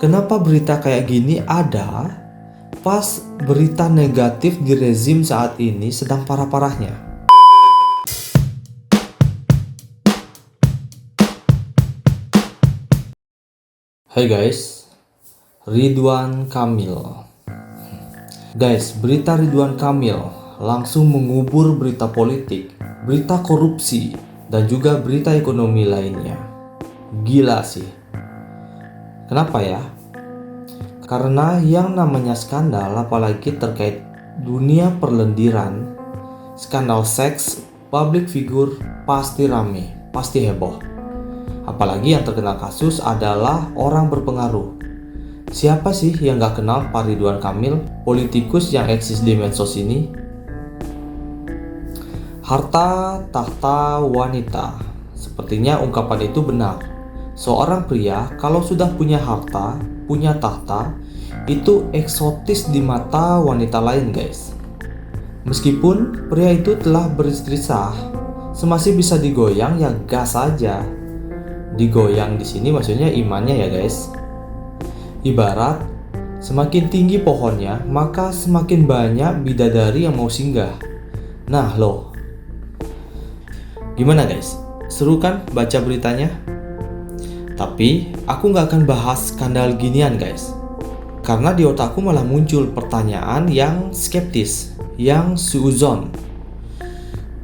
Kenapa berita kayak gini ada pas berita negatif di rezim saat ini sedang parah-parahnya? Hai guys, Ridwan Kamil. Guys, berita Ridwan Kamil langsung mengubur berita politik, berita korupsi, dan juga berita ekonomi lainnya. Gila sih. Kenapa ya? Karena yang namanya skandal, apalagi terkait dunia perlendiran, skandal seks, public figure pasti rame, pasti heboh. Apalagi yang terkena kasus adalah orang berpengaruh. Siapa sih yang gak kenal Pak Ridwan Kamil, politikus yang eksis di medsos ini? Harta, tahta, wanita. Sepertinya ungkapan itu benar. Seorang pria kalau sudah punya harta, punya tahta, itu eksotis di mata wanita lain guys. Meskipun pria itu telah beristri sah, semasih bisa digoyang ya gas aja. Digoyang di sini maksudnya imannya ya guys. Ibarat semakin tinggi pohonnya, maka semakin banyak bidadari yang mau singgah. Nah loh, gimana guys? Seru kan baca beritanya? Tapi aku gak akan bahas skandal ginian guys. Karena di otakku malah muncul pertanyaan yang skeptis, yang suuzon.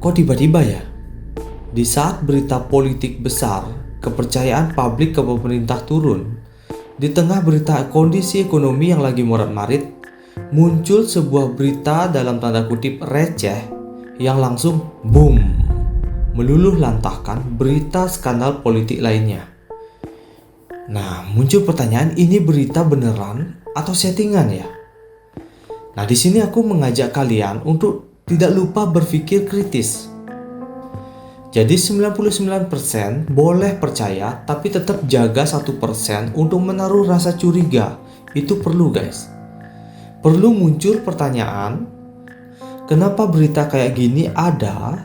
Kok tiba-tiba ya? Di saat berita politik besar, kepercayaan publik ke pemerintah turun, di tengah berita kondisi ekonomi yang lagi morat-marit, muncul sebuah berita dalam tanda kutip receh yang langsung boom, meluluh lantahkan berita skandal politik lainnya. Nah, muncul pertanyaan, ini berita beneran atau settingan ya? Nah, di sini aku mengajak kalian untuk tidak lupa berpikir kritis. Jadi 99% boleh percaya, tapi tetap jaga 1% untuk menaruh rasa curiga. Itu perlu guys. Perlu muncul pertanyaan, kenapa berita kayak gini ada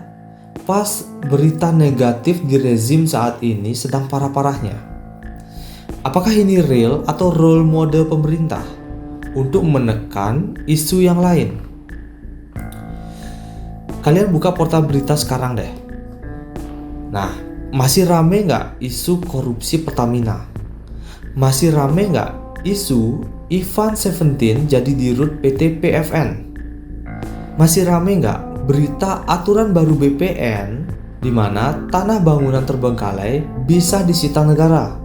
pas berita negatif di rezim saat ini sedang parah-parahnya? Apakah ini real atau role model pemerintah untuk menekan isu yang lain? Kalian buka portal berita sekarang deh. Nah, masih rame nggak isu korupsi Pertamina? Masih rame nggak isu Ivan Seventeen jadi dirut PT PFN? Masih rame nggak berita aturan baru BPN di mana tanah bangunan terbengkalai bisa disita negara?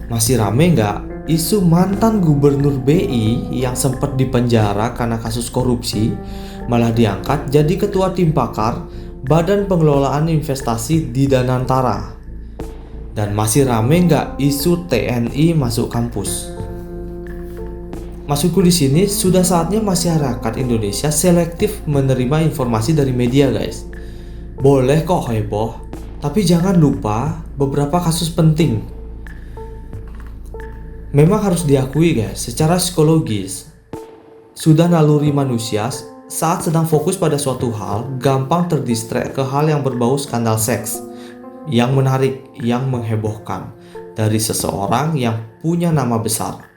Masih rame nggak isu mantan gubernur BI yang sempat dipenjara karena kasus korupsi malah diangkat jadi ketua tim pakar Badan Pengelolaan Investasi di Danantara? Dan masih rame nggak isu TNI masuk kampus? Maksudku di sini sudah saatnya masyarakat Indonesia selektif menerima informasi dari media guys. Boleh kok heboh, tapi jangan lupa beberapa kasus penting. Memang harus diakui guys, secara psikologis sudah naluri manusia saat sedang fokus pada suatu hal gampang terdistrek ke hal yang berbau skandal seks, yang menarik, yang menghebohkan dari seseorang yang punya nama besar.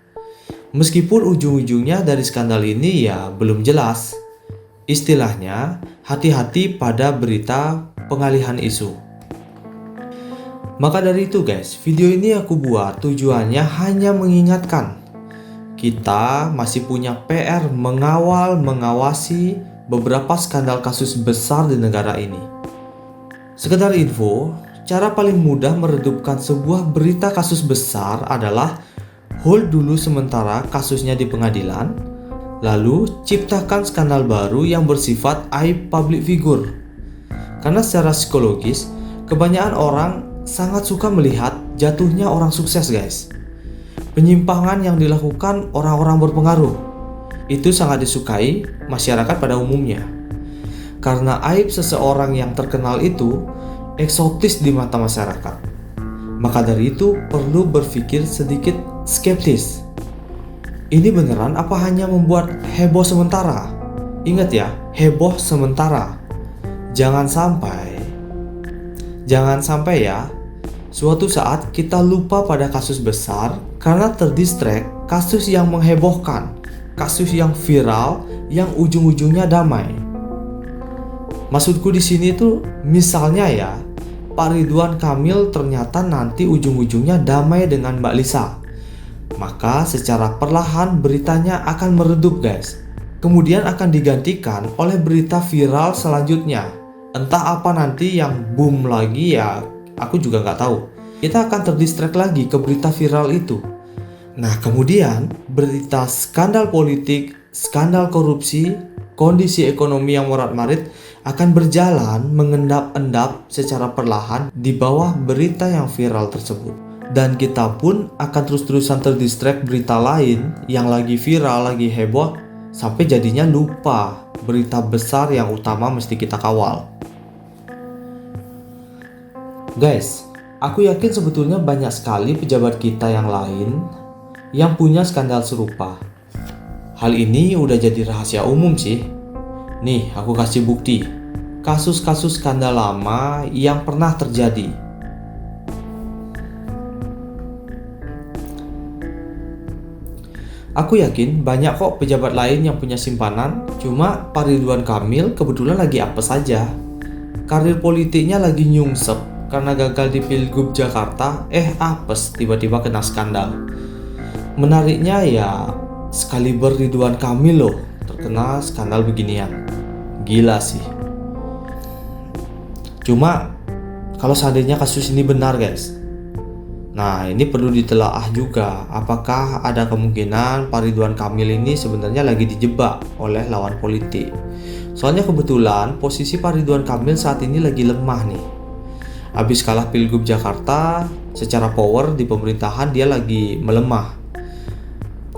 Meskipun ujung-ujungnya dari skandal ini ya belum jelas. Istilahnya, hati-hati pada berita pengalihan isu. Maka dari itu guys, video ini aku buat tujuannya hanya mengingatkan kita masih punya PR mengawasi beberapa skandal kasus besar di negara ini. Sekedar info, cara paling mudah meredupkan sebuah berita kasus besar adalah hold dulu sementara kasusnya di pengadilan, lalu ciptakan skandal baru yang bersifat aib public figure. Karena secara psikologis, kebanyakan orang sangat suka melihat jatuhnya orang sukses guys. Penyimpangan yang dilakukan orang-orang berpengaruh itu sangat disukai masyarakat pada umumnya. Karena aib seseorang yang terkenal itu eksotis di mata masyarakat. Maka dari itu perlu berpikir sedikit skeptis. Ini beneran apa hanya membuat heboh sementara? Ingat ya, heboh sementara. Jangan sampai ya suatu saat kita lupa pada kasus besar karena terdistract kasus yang menghebohkan, kasus yang viral yang ujung-ujungnya damai. Maksudku di sini tuh misalnya ya, Pak Ridwan Kamil ternyata nanti ujung-ujungnya damai dengan Mbak Lisa. Maka secara perlahan beritanya akan meredup guys. Kemudian akan digantikan oleh berita viral selanjutnya. Entah apa nanti yang boom lagi ya, aku juga nggak tahu. Kita akan terdistract lagi ke berita viral itu. Nah kemudian berita skandal politik, skandal korupsi, kondisi ekonomi yang morat-marit akan berjalan mengendap-endap secara perlahan di bawah berita yang viral tersebut. Dan kita pun akan terus-terusan terdistract berita lain yang lagi viral, lagi heboh, sampai jadinya lupa berita besar yang utama mesti kita kawal. Guys, aku yakin sebetulnya banyak sekali pejabat kita yang lain yang punya skandal serupa. Hal ini udah jadi rahasia umum sih. Nih, aku kasih bukti. Kasus-kasus skandal lama yang pernah terjadi. Aku yakin banyak kok pejabat lain yang punya simpanan, cuma Pak Ridwan Kamil kebetulan lagi apes saja. Karir politiknya lagi nyungsep karena gagal di Pilgub Jakarta, apes tiba-tiba kena skandal. Menariknya ya, sekaliber Ridwan Kamil loh terkena skandal beginian. Gila sih. Cuma kalau seandainya kasus ini benar guys, nah ini perlu ditelaah juga, apakah ada kemungkinan Pak Ridwan Kamil ini sebenarnya lagi dijebak oleh lawan politik. Soalnya kebetulan posisi Pak Ridwan Kamil saat ini lagi lemah nih. Habis kalah Pilgub Jakarta, secara power di pemerintahan dia lagi melemah.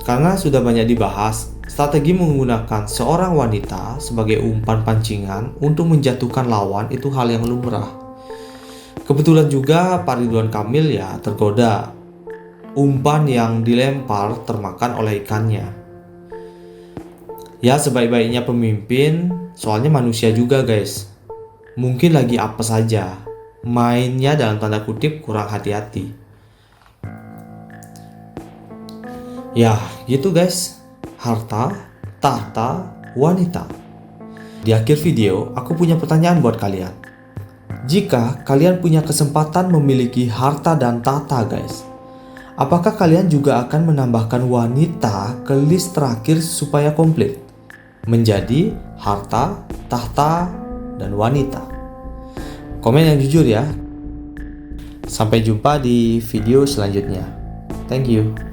Karena sudah banyak dibahas, strategi menggunakan seorang wanita sebagai umpan pancingan untuk menjatuhkan lawan itu hal yang lumrah. Kebetulan juga Pak Ridwan Kamil ya tergoda. Umpan yang dilempar termakan oleh ikannya. Ya sebaik-baiknya pemimpin, soalnya manusia juga guys. Mungkin lagi apes saja. Mainnya dalam tanda kutip kurang hati-hati. Ya gitu guys. Harta, tahta, wanita. Di akhir video aku punya pertanyaan buat kalian. Jika kalian punya kesempatan memiliki harta dan tahta guys, apakah kalian juga akan menambahkan wanita ke list terakhir supaya komplit? Menjadi harta, tahta, dan wanita. Komen yang jujur ya. Sampai jumpa di video selanjutnya. Thank you.